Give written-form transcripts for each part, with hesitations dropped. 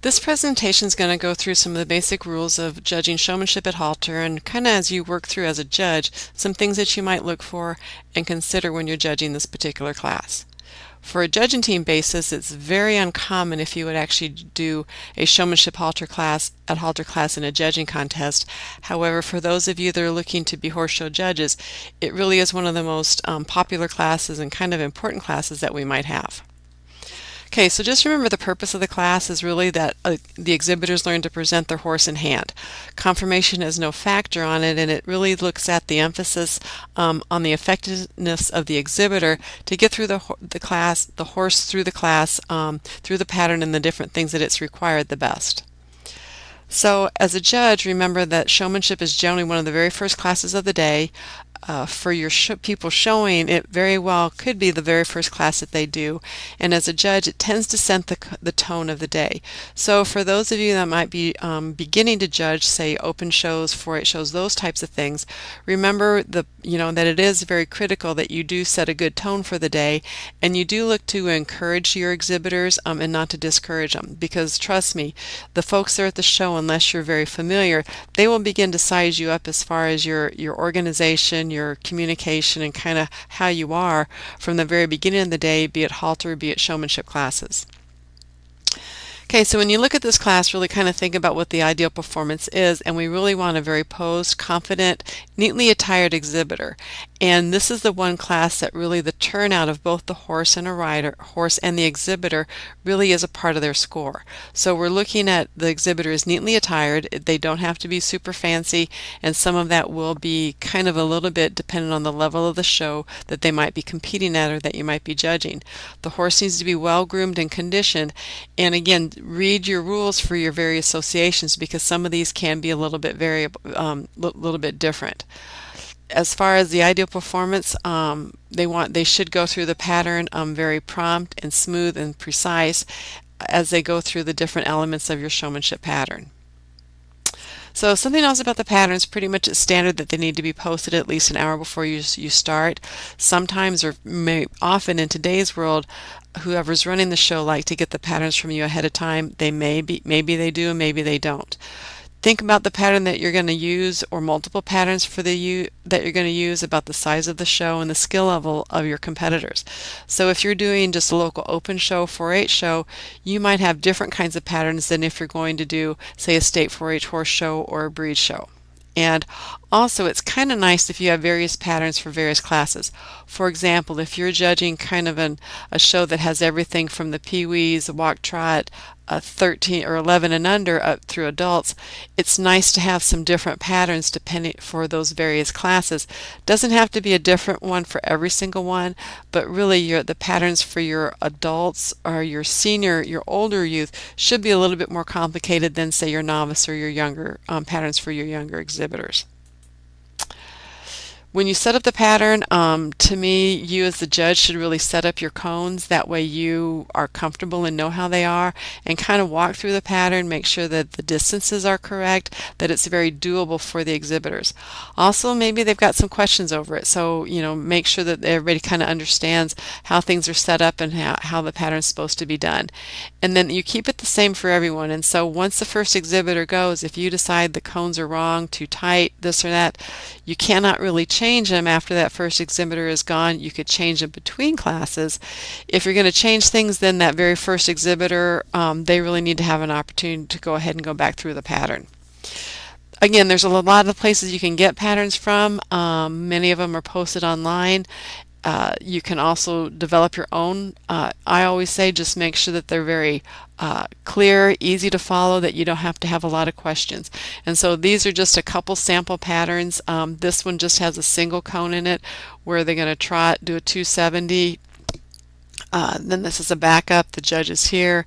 This presentation is going to go through some of the basic rules of judging showmanship at Halter, and kind of as you work through as a judge, some things that you might look for and consider when you're judging this particular class. For a judging team basis, it's very uncommon if you would actually do a showmanship Halter class in a judging contest. However, for those of you that are looking to be horse show judges, it really is one of the most popular classes and kind of important classes that we might have. Okay, so just remember the purpose of the class is really that the exhibitors learn to present their horse in hand. Conformation has no factor on it, and it really looks at the emphasis on the effectiveness of the exhibitor to get through the horse through the class, through the pattern and the different things that it's required the best. So as a judge, remember that showmanship is generally one of the very first classes of the day. For your people showing, it very well could be the very first class that they do, and as a judge it tends to set the tone of the day. So for those of you that might be beginning to judge, say open shows, 4-H shows, those types of things, remember that it is very critical that you do set a good tone for the day, and you do look to encourage your exhibitors and not to discourage them, because trust me, the folks there at the show, unless you're very familiar, they will begin to size you up as far as your organization, your communication, and kind of how you are from the very beginning of the day, be it Halter, be it showmanship classes. Okay, so when you look at this class, really kind of think about what the ideal performance is, and we really want a very posed, confident, neatly attired exhibitor. And this is the one class that really the turnout of both the horse and the exhibitor really is a part of their score. So we're looking at the exhibitor is neatly attired. They don't have to be super fancy, and some of that will be kind of a little bit dependent on the level of the show that they might be competing at or that you might be judging. The horse needs to be well groomed and conditioned, and again, read your rules for your various associations, because some of these can be a little bit little bit different. As far as the ideal performance, they should go through the pattern very prompt and smooth and precise as they go through the different elements of your showmanship pattern. So something else about the patterns, pretty much it's standard that they need to be posted at least an hour before you start. Sometimes, or often in today's world, whoever's running the show like to get the patterns from you ahead of time. Maybe they do and maybe they don't. Think about the pattern that you're going to use, or multiple patterns that you're going to use, about the size of the show and the skill level of your competitors. So if you're doing just a local open show, 4-H show, you might have different kinds of patterns than if you're going to do, say, a state 4-H horse show or a breed show. And also, it's kind of nice if you have various patterns for various classes. For example, if you're judging kind of a show that has everything from the pee-wees, the walk trot, 13 or 11 and under up through adults, it's nice to have some different patterns depending for those various classes. Doesn't have to be a different one for every single one, but really the patterns for your adults or your senior, your older youth should be a little bit more complicated than, say, your novice or your younger patterns for your younger exhibitors. When you set up the pattern, to me, you as the judge should really set up your cones. That way you are comfortable and know how they are, and kind of walk through the pattern, make sure that the distances are correct, that it's very doable for the exhibitors. Also, maybe they've got some questions over it, so make sure that everybody kind of understands how things are set up and how the pattern is supposed to be done. And then you keep it the same for everyone. And so once the first exhibitor goes, if you decide the cones are wrong, too tight, this or that, you cannot really change them after that first exhibitor is gone. You could change them between classes. If you're going to change things, then that very first exhibitor, they really need to have an opportunity to go ahead and go back through the pattern. Again, there's a lot of places you can get patterns from. Many of them are posted online. You can also develop your own. I always say just make sure that they're very clear, easy to follow, that you don't have to have a lot of questions. And so these are just a couple sample patterns. This one just has a single cone in it where they're going to trot, do a 270. Then this is a backup. The judge is here,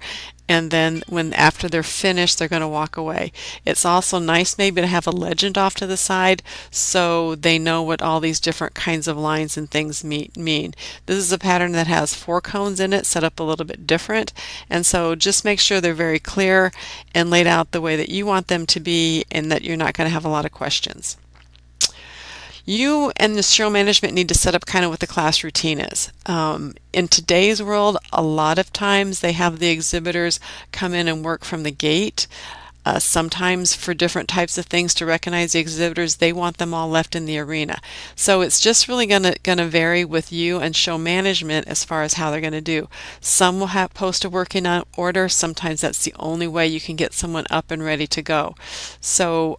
and then after they're finished, they're going to walk away. It's also nice maybe to have a legend off to the side so they know what all these different kinds of lines and things mean. This is a pattern that has 4 cones in it, set up a little bit different, and so just make sure they're very clear and laid out the way that you want them to be, and that you're not going to have a lot of questions. You and the show management need to set up kind of what the class routine is. In today's world, a lot of times they have the exhibitors come in and work from the gate. Sometimes for different types of things to recognize the exhibitors, they want them all left in the arena. So it's just really gonna vary with you and show management as far as how they're gonna do. Some will have post a working order. Sometimes that's the only way you can get someone up and ready to go. So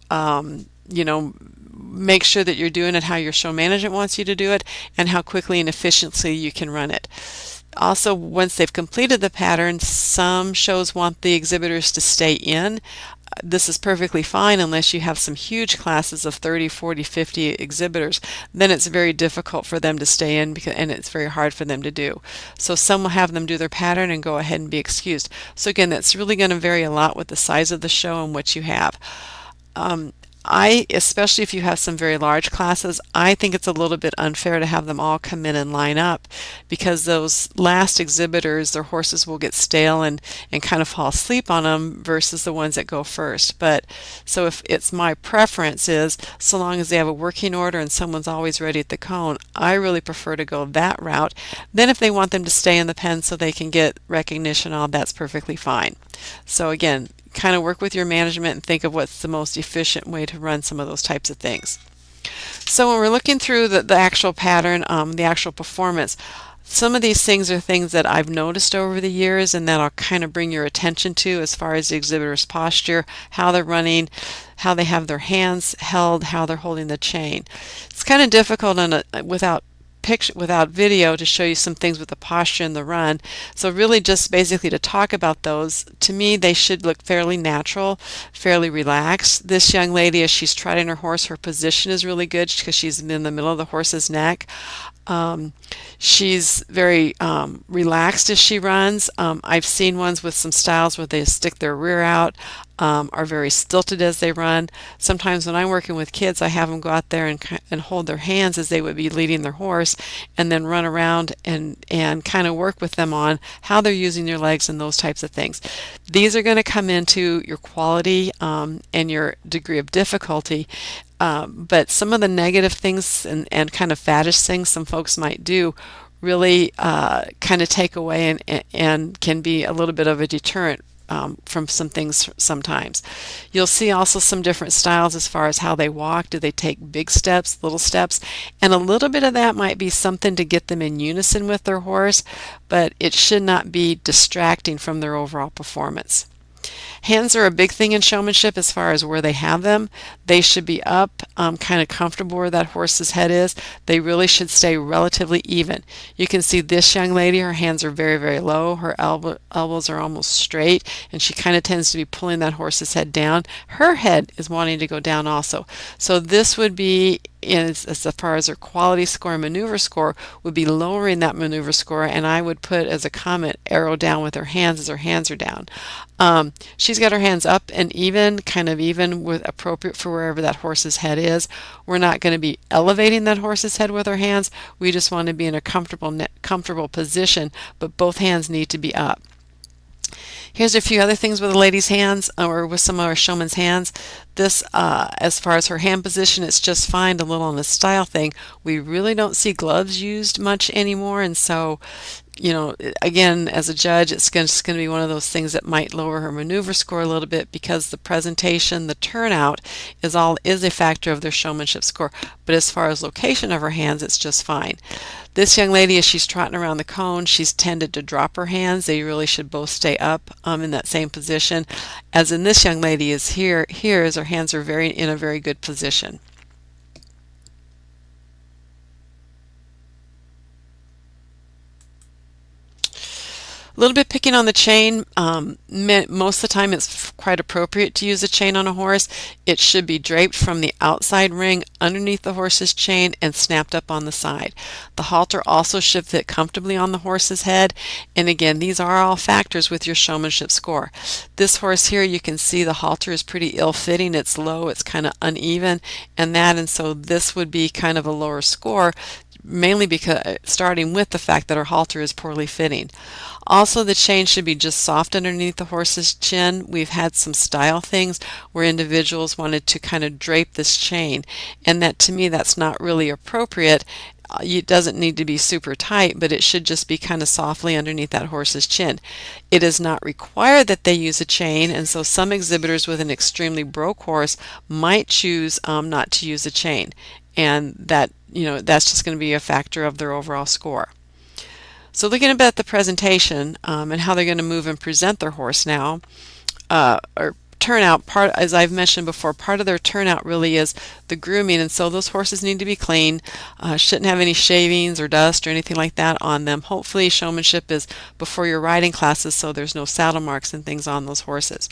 you know, make sure that you're doing it how your show management wants you to do it and how quickly and efficiently you can run it. Also, once they've completed the pattern, some shows want the exhibitors to stay in. This is perfectly fine unless you have some huge classes of 30, 40, 50 exhibitors. Then it's very difficult for them to stay in and it's very hard for them to do. So some will have them do their pattern and go ahead and be excused. So again, that's really going to vary a lot with the size of the show and what you have. Especially if you have some very large classes, I think it's a little bit unfair to have them all come in and line up, because those last exhibitors, their horses will get stale and kind of fall asleep on them versus the ones that go first. But so if it's my preference is, so long as they have a working order and someone's always ready at the cone, I really prefer to go that route. Then if they want them to stay in the pen so they can get recognition, all that's perfectly fine. So again, kind of work with your management and think of what's the most efficient way to run some of those types of things. So when we're looking through the actual pattern, the actual performance, some of these things are things that I've noticed over the years and that I'll kind of bring your attention to as far as the exhibitor's posture, how they're running, how they have their hands held, how they're holding the chain. It's kind of difficult without video to show you some things with the posture and the run. So really just basically to talk about those, to me they should look fairly natural, fairly relaxed. This young lady, as she's trotting her horse, her position is really good because she's in the middle of the horse's neck. She's very relaxed as she runs. I've seen ones with some styles where they stick their rear out, are very stilted as they run. Sometimes when I'm working with kids, I have them go out there and hold their hands as they would be leading their horse, and then run around and kind of work with them on how they're using their legs and those types of things. These are going to come into your quality and your degree of difficulty. But some of the negative things and kind of faddish things some folks might do really kind of take away and can be a little bit of a deterrent from some things sometimes. You'll see also some different styles as far as how they walk. Do they take big steps, little steps? And a little bit of that might be something to get them in unison with their horse, but it should not be distracting from their overall performance. Hands are a big thing in showmanship as far as where they have them. They should be up, kind of comfortable where that horse's head is. They really should stay relatively even. You can see this young lady, her hands are very, very low. Her elbows are almost straight, and she kind of tends to be pulling that horse's head down. Her head is wanting to go down also. So this would be, as far as her quality score and maneuver score, would be lowering that maneuver score, and I would put as a comment arrow down with her hands as her hands are down. She's got her hands up and even, kind of even with appropriate for wherever that horse's head is. We're not going to be elevating that horse's head with our hands. We just want to be in a comfortable position, but both hands need to be up. Here's a few other things with the lady's hands, or with some of our showman's hands. This, as far as her hand position, it's just fine. A little on the style thing. We really don't see gloves used much anymore, and so, you know, again, as a judge, it's just going to be one of those things that might lower her maneuver score a little bit, because the presentation, the turnout is a factor of their showmanship score. But as far as location of her hands, it's just fine. This young lady, as she's trotting around the cone, she's tended to drop her hands. They really should both stay up in that same position. As in this young lady is here as her hands are in a very good position. A little bit picking on the chain. Most of the time it's quite appropriate to use a chain on a horse. It should be draped from the outside ring underneath the horse's chain and snapped up on the side. The halter also should fit comfortably on the horse's head. And again, these are all factors with your showmanship score. This horse here, you can see the halter is pretty ill-fitting. It's low, it's kind of uneven, and so this would be kind of a lower score, mainly because starting with the fact that her halter is poorly fitting. Also, the chain should be just soft underneath the horse's chin. We've had some style things where individuals wanted to kind of drape this chain, and that, to me, that's not really appropriate. It doesn't need to be super tight, but it should just be kind of softly underneath that horse's chin. It is not required that they use a chain, and so some exhibitors with an extremely broke horse might choose not to use a chain, and that, that's just going to be a factor of their overall score. So looking a bit at the presentation and how they're going to move and present their horse now, or turnout, as I've mentioned before, part of their turnout really is the grooming, and so those horses need to be clean, shouldn't have any shavings or dust or anything like that on them. Hopefully showmanship is before your riding classes, so there's no saddle marks and things on those horses.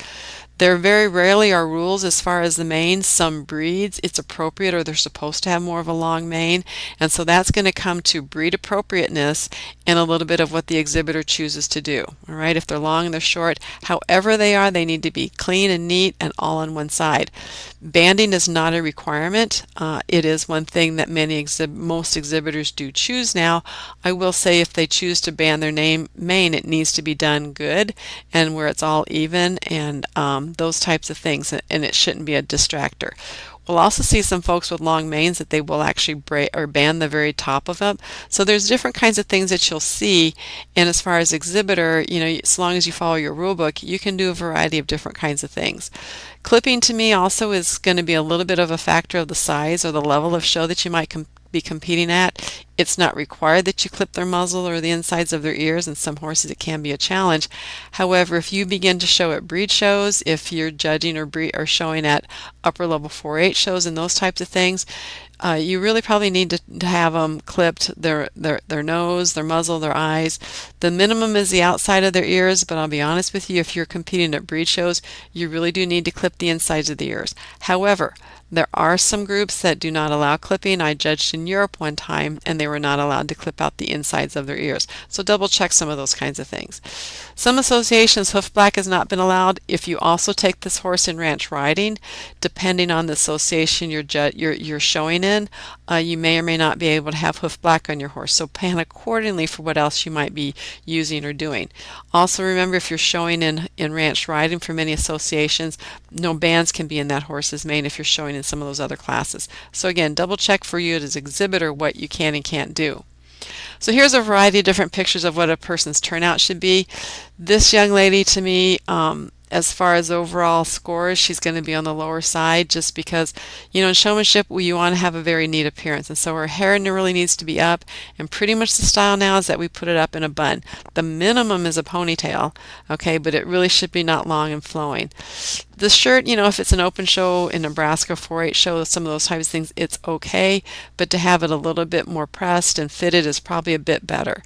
There very rarely are rules as far as the mane. Some breeds it's appropriate, or they're supposed to have more of a long mane, and so that's going to come to breed appropriateness and a little bit of what the exhibitor chooses to do. All right, if they're long and they're short, however they are, they need to be clean and neat and all on one side. Banding is not a requirement. It is one thing that most exhibitors do choose now. I will say if they choose to band their mane, it needs to be done good and where it's all even, and those types of things, and it shouldn't be a distractor. We'll also see some folks with long manes that they will actually braid or band the very top of them. So there's different kinds of things that you'll see, and as far as exhibitor, as long as you follow your rule book, you can do a variety of different kinds of things. Clipping to me also is going to be a little bit of a factor of the size or the level of show that you might be competing at. It's not required that you clip their muzzle or the insides of their ears. In some horses it can be a challenge. However, if you begin to show at breed shows, if you're judging or showing at upper level 4-H shows and those types of things, you really probably need to have them clipped, their nose, their muzzle, their eyes. The minimum is the outside of their ears, but I'll be honest with you, if you're competing at breed shows, you really do need to clip the insides of the ears. However, there are some groups that do not allow clipping. I judged in Europe one time, and they were not allowed to clip out the insides of their ears. So double check some of those kinds of things. Some associations, hoof black has not been allowed. If you also take this horse in ranch riding, depending on the association you're showing in, you may or may not be able to have hoof black on your horse. So plan accordingly for what else you might be using or doing. Also remember, if you're showing in ranch riding for many associations, no bands can be in that horse's mane if you're showing in some of those other classes. So again, double check for you as exhibitor what you can and can't do. So here's a variety of different pictures of what a person's turnout should be. This young lady, to me, as far as overall scores, she's going to be on the lower side just because, in showmanship, you want to have a very neat appearance. And so her hair really needs to be up. And pretty much the style now is that we put it up in a bun. The minimum is a ponytail, okay, but it really should be not long and flowing. The shirt, if it's an open show in Nebraska, 4-H show, some of those types of things, it's okay. But to have it a little bit more pressed and fitted is probably a bit better.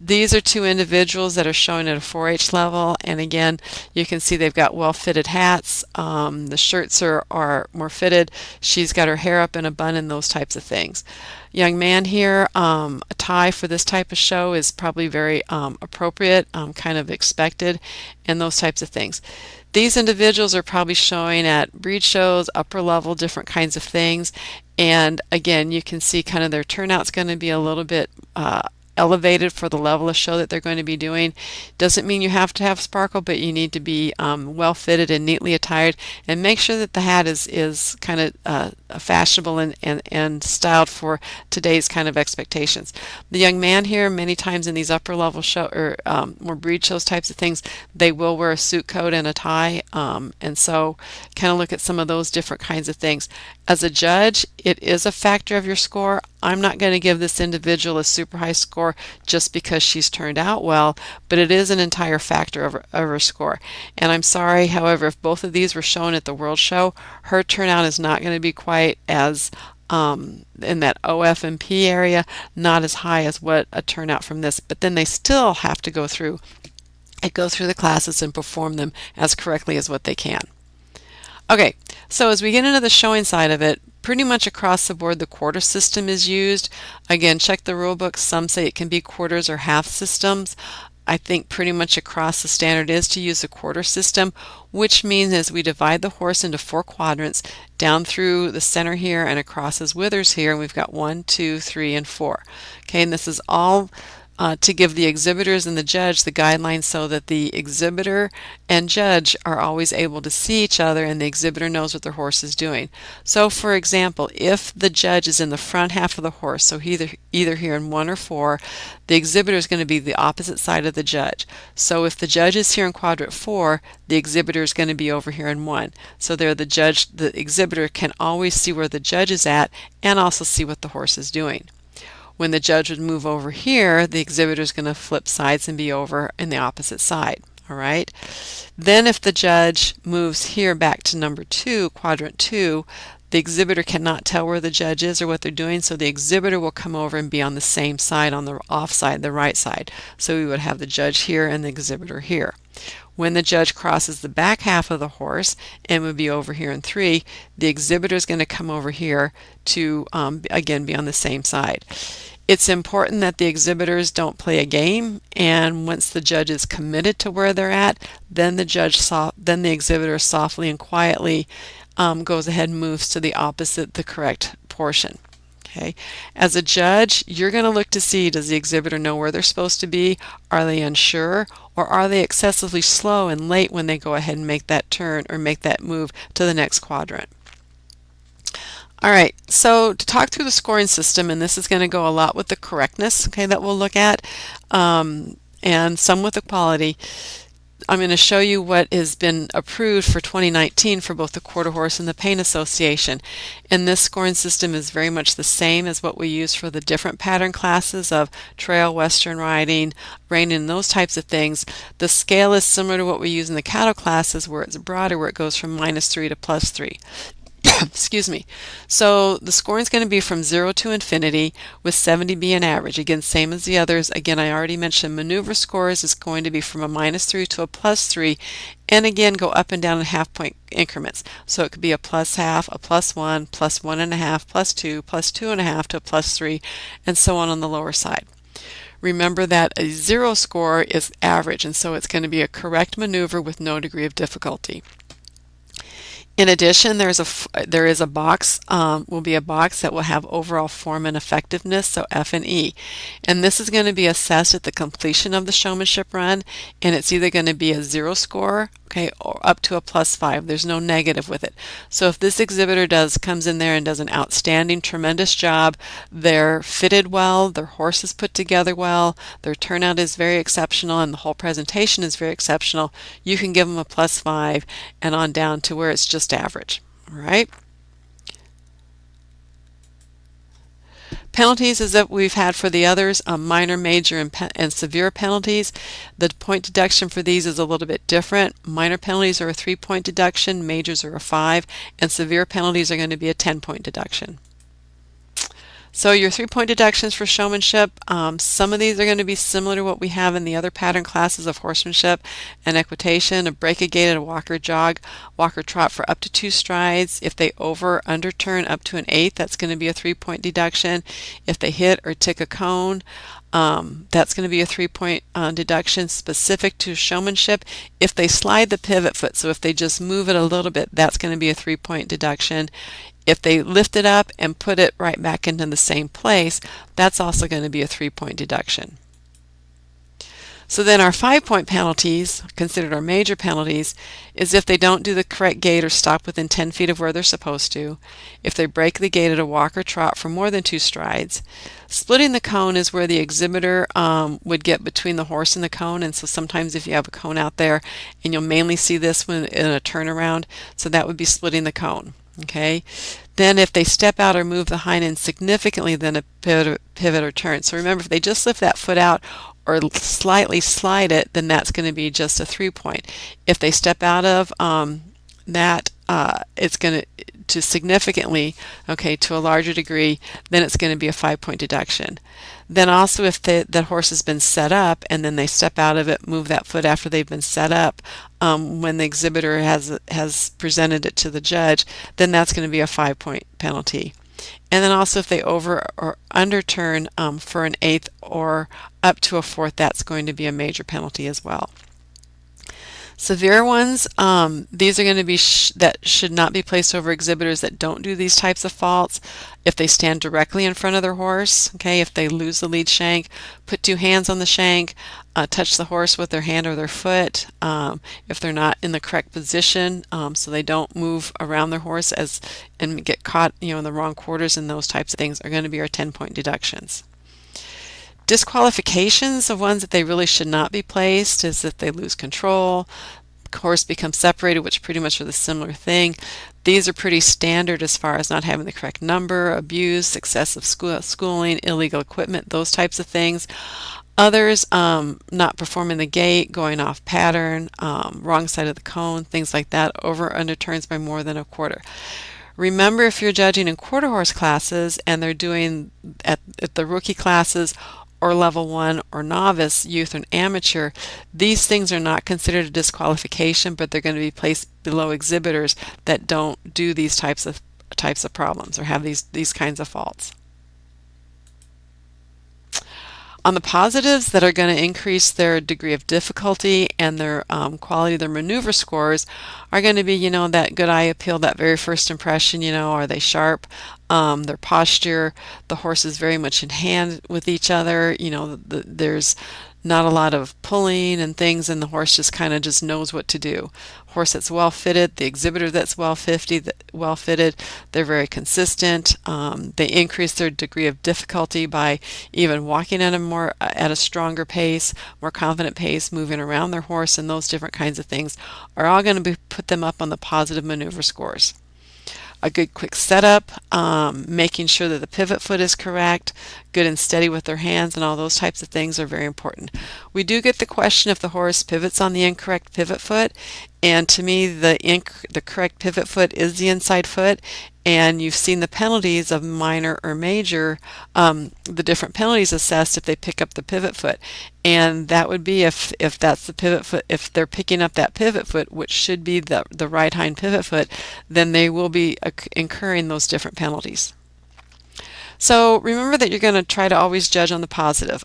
These are two individuals that are showing at a 4-H level, and again, you can see they've got well-fitted hats. The shirts are more fitted. She's got her hair up in a bun and those types of things. Young man here, a tie for this type of show is probably very appropriate, kind of expected, and those types of things. These individuals are probably showing at breed shows, upper level, different kinds of things, and again, you can see kind of their turnout's going to be a little bit elevated for the level of show that they're going to be doing. Doesn't mean you have to have sparkle, but you need to be well fitted and neatly attired, and make sure that the hat is kind of fashionable and styled for today's kind of expectations. The young man here, many times in these upper level show or more breed shows types of things, they will wear a suit coat and a tie, and so kind of look at some of those different kinds of things. As a judge, it is a factor of your score. I'm not going to give this individual a super high score just because she's turned out well, but it is an entire factor of her score. And I'm sorry, however, if both of these were shown at the World Show, her turnout is not going to be quite as in that OF and P area, not as high as what a turnout from this, but then they still have to go through the classes and perform them as correctly as what they can. Okay, so as we get into the showing side of it, pretty much across the board the quarter system is used. Again, check the rule book. Some say it can be quarters or half systems. I think pretty much across the standard is to use a quarter system, which means as we divide the horse into 4 quadrants down through the center here and across his withers here, and we've got 1, 2, 3, and 4. Okay, and this is all to give the exhibitors and the judge the guidelines so that the exhibitor and judge are always able to see each other and the exhibitor knows what their horse is doing. So for example, if the judge is in the front half of the horse, so either here in 1 or 4, the exhibitor is going to be the opposite side of the judge. So if the judge is here in quadrant 4, the exhibitor is going to be over here in 1. So there the exhibitor can always see where the judge is at and also see what the horse is doing. When the judge would move over here, the exhibitor is going to flip sides and be over in the opposite side. All right. Then if the judge moves here back to number 2, quadrant 2, the exhibitor cannot tell where the judge is or what they're doing, so the exhibitor will come over and be on the same side, on the off side, the right side. So we would have the judge here and the exhibitor here. When the judge crosses the back half of the horse and would be over here in 3, the exhibitor is going to come over here to again be on the same side. It's important that the exhibitors don't play a game, and once the judge is committed to where they're at, then the exhibitor softly and quietly goes ahead and moves to the correct portion. Okay. As a judge, you're going to look to see, does the exhibitor know where they're supposed to be? Are they unsure? Or are they excessively slow and late when they go ahead and make that turn or make that move to the next quadrant? All right, so to talk through the scoring system, and this is going to go a lot with the correctness, okay, that we'll look at, and some with the quality. I'm going to show you what has been approved for 2019 for both the Quarter Horse and the Pain Association. And this scoring system is very much the same as what we use for the different pattern classes of trail, western riding, reining, and those types of things. The scale is similar to what we use in the cattle classes, where it's broader, where it goes from -3 to +3. Excuse me. So the scoring is going to be from 0 to infinity, with 70 being average. Again, same as the others. Again, I already mentioned maneuver scores is going to be from a -3 to a +3, and again go up and down in half-point increments. So it could be a +0.5, a +1, +1.5, +2, +2.5 to a +3, and so on the lower side. Remember that a 0 score is average, and so it's going to be a correct maneuver with no degree of difficulty. In addition, there is a box, will be a box that will have overall form and effectiveness, so F and E. And this is going to be assessed at the completion of the showmanship run, and it's either going to be a 0 score, okay, or up to a +5. There's no negative with it. So if this exhibitor comes in there and does an outstanding, tremendous job, they're fitted well, their horse is put together well, their turnout is very exceptional, and the whole presentation is very exceptional, you can give them a +5 and on down to where it's just average. All right. Penalties is that we've had for the others, minor, major, and severe penalties. The point deduction for these is a little bit different. Minor penalties are a 3-point deduction, majors are a 5, and severe penalties are going to be a 10-point deduction. So your 3-point deductions for showmanship, some of these are going to be similar to what we have in the other pattern classes of horsemanship and equitation: a break a gait at a walker jog, walker trot for up to 2 strides. If they under turn up to an 1/8, that's going to be a 3-point deduction. If they hit or tick a cone, that's going to be a 3-point deduction specific to showmanship. If they slide the pivot foot, so if they just move it a little bit, that's going to be a 3-point deduction. If they lift it up and put it right back into the same place, that's also going to be a 3-point deduction. So then our 5-point penalties, considered our major penalties, is if they don't do the correct gait or stop within 10 feet of where they're supposed to, if they break the gait at a walk or trot for more than 2 strides. Splitting the cone is where the exhibitor would get between the horse and the cone, and so sometimes if you have a cone out there, and you'll mainly see this when in a turnaround, so that would be splitting the cone. Okay, then if they step out or move the hind end significantly, then a pivot or turn. So remember, if they just lift that foot out or slightly slide it, then that's going to be just a 3-point. If they step out of that, it's going to significantly, okay, to a larger degree, then it's going to be a 5-point deduction. Then also if the horse has been set up and then they step out of it, move that foot after they've been set up, when the exhibitor has presented it to the judge, then that's going to be a 5-point penalty. And then also if they over or underturn for an eighth or up to a fourth, that's going to be a major penalty as well. Severe ones, these are going to be that should not be placed over exhibitors that don't do these types of faults. If they stand directly in front of their horse, okay, if they lose the lead shank, put two hands on the shank, touch the horse with their hand or their foot. If they're not in the correct position, so they don't move around their horse and get caught, in the wrong quarters, and those types of things are going to be our 10-point deductions. Disqualifications of ones that they really should not be placed is if they lose control, horse becomes separated, which pretty much are the similar thing. These are pretty standard as far as not having the correct number, abuse, excessive schooling, illegal equipment, those types of things. Others, not performing the gait, going off pattern, wrong side of the cone, things like that, over or under turns by more than a quarter. Remember, if you're judging in quarter horse classes and they're doing at the rookie classes or level 1 or novice, youth, and amateur, these things are not considered a disqualification, but they're going to be placed below exhibitors that don't do these types of problems or have these kinds of faults. On the positives that are going to increase their degree of difficulty and their quality of their maneuver scores are going to be, that good eye appeal, that very first impression, are they sharp? Their posture, the horse is very much in hand with each other, there's not a lot of pulling and things, and the horse just kind of just knows what to do. Horse that's well fitted, the exhibitor that's well fitted, they're very consistent. They increase their degree of difficulty by even walking at a stronger pace, more confident pace, moving around their horse, and those different kinds of things are all going to put them up on the positive maneuver scores. A good quick setup, making sure that the pivot foot is correct, good and steady with their hands, and all those types of things are very important. We do get the question if the horse pivots on the incorrect pivot foot, and to me the correct pivot foot is the inside foot, and you've seen the penalties of minor or major, the different penalties assessed if they pick up the pivot foot, and that would be if that's the pivot foot, if they're picking up that pivot foot, which should be the right hind pivot foot, then they will be incurring those different penalties. So remember that you're going to try to always judge on the positive.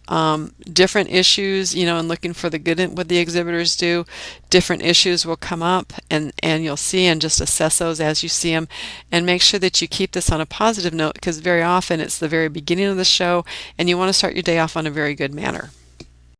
Different issues, and looking for the good in what the exhibitors do, different issues will come up, and you'll see and just assess those as you see them, and make sure that you keep this on a positive note, because very often it's the very beginning of the show and you want to start your day off on a very good manner.